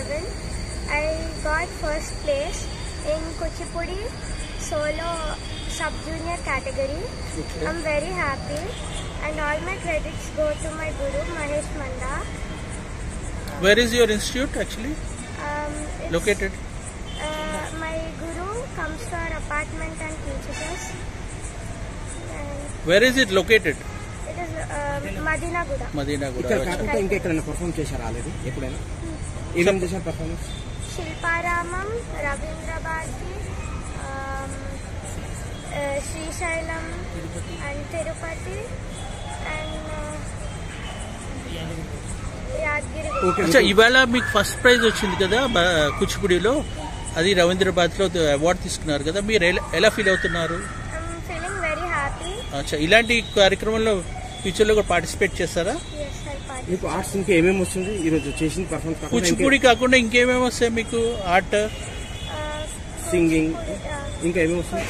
7. I got first place in Kuchipudi solo sub-junior category. Okay. I'm very happy and all my credits go to my guru Mahesh Manda. Where is your institute actually located? My guru comes to our apartment and teaches us. Where is it located? It is Madinaguda. Madinaguda. perform chesara already eppudaina even chesara performance Shilparamam, Ravindra Bharati, Srishailam and Tirupati and Yadgiri. అచ్చా ఇవాళ మీకు first prize వచ్చింది కదా కూచిపూడిలో, అది రవీంద్రబాద్ లో award తీసుకున్నారు కదా, మీరు ఎలా ఫీల్ అవుతున్నారు? Feeling very happy. అచ్చా ఇలాంటి కార్యక్రమంలో ఫ్యూచర్ లో కూడా పార్టిసిపేట్ చేస్తారా? మీకు ఆర్ట్స్ ఇంకా ఏమేమి వస్తుంది ఈ రోజు చేసిన పర్ఫార్మెన్స్? కూచిపూడి కాకుండా ఇంకేమేమి వస్తాయి మీకు? ఆర్ట్, సింగింగ్ ఇంకా ఏమేమి వస్తుంది?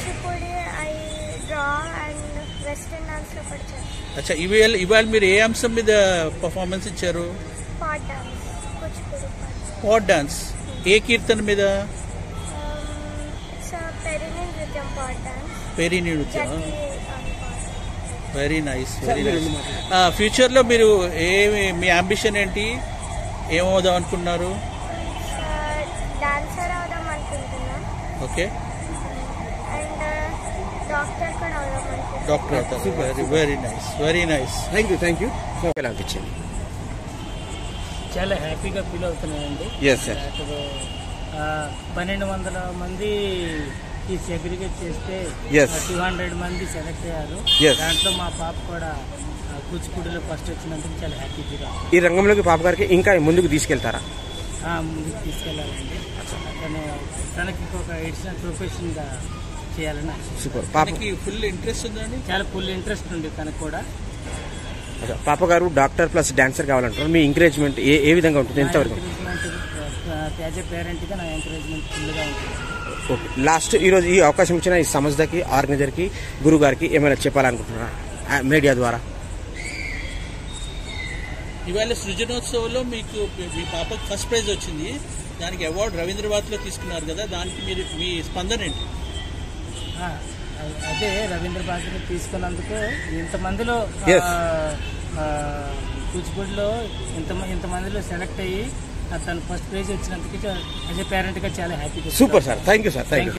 అచ్చా ఇవాళ మీరు ఏ అంశం మీద పర్ఫార్మెన్స్ ఇచ్చారు? Pot dance. ఏ కీర్తన మీద? పెరిని నృత్యం. Very nice, very nice. Future లో మీరు మీ అంబిషన్ ఏంటి? ఏమవుదాం అనుకున్నారు? డాన్సర్ అవుదాం అనుకుంటున్నా. ఓకే. అండ్ డాక్టర్ కూడా అవుదాం అనుకుంటున్నా. డాక్టర్ అవుతారు. Very very nice, very nice. Thank you. ఎలా అనిపించింది? చాలా హ్యాపీగా ఫీల్ అవుతున్నానండి. 1200 మంది ఈ సెగ్రిగేట్ చేస్తే 200 మంది సెలెక్ట్ అయ్యారు. దాంట్లో మా పాప కూడా కూచిపూడిలో ఫస్ట్ వచ్చినందుకు చాలా హ్యాపీగా. ఈ రంగంలోకి పాప గారికి ఇంకా ముందుకు తీసుకెళ్తారా? ముందుకు తీసుకెళ్లాలండి. తనకి ఇంకొక ఎడిషనల్ ప్రొఫెషన్ గా చేయాలని. సూపర్. పాపకి ఫుల్ ఇంట్రెస్ట్ ఉందండి. చాలా ఫుల్ ఇంట్రెస్ట్ ఉంది తనకు కూడా. పాప గారు డాక్టర్ ప్లస్ డాన్సర్ కావాలంటారు, మీ ఎంకరేజ్మెంట్ ఏ విధంగా ఉంటుంది? ఎంతవరకు? యాజ్ ఎ పేరెంట్ గా నా ఎంకరేజ్మెంట్ ఫుల్ గా ఉంటుంది. ఓకే. లాస్ట్ ఈరోజు ఈ అవకాశం ఇచ్చిన ఈ సంస్థకి, ఆర్గనైజర్ కి, గురువు గారికి ఏమైనా చెప్పాలనుకుంటున్నారా మీడియా ద్వారా? ఇవాళ సృజనోత్సవంలో మీకు మీ పాపకు ఫస్ట్ ప్రైజ్ వచ్చింది, దానికి అవార్డు రవీంద్రబాద్ లో తీసుకున్నారు కదా, దానికి మీరు మీ స్పందన ఏంటి? అదే రవీంద్రబాద్ లో తీసుకున్నందుకు ఇంతమందిలో కూచిపూడిలో ఇంతమందిలో సెలెక్ట్ అయ్యి తను ఫస్ట్ ప్రైజ్ వచ్చినందుకు యాజ్ ఎ పేరెంట్ గా చాలా హ్యాపీగా. Super sir. Thank you sir. Thank you.